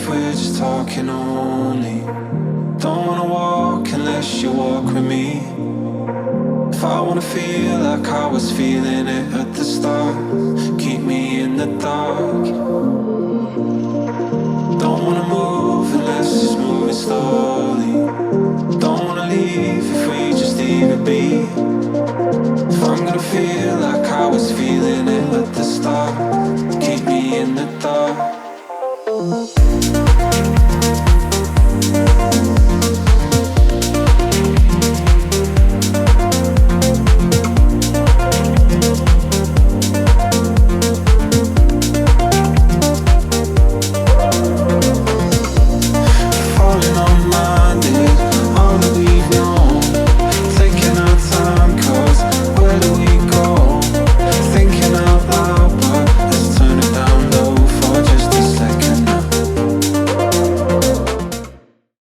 if we're just talking only. Don't wanna walk unless you walk with me. If I wanna feel like I was feeling it at the start, keep me in the dark. Don't wanna move unless it's moving slowly. Don't wanna leave if we just leave it be. If I'm gonna feel like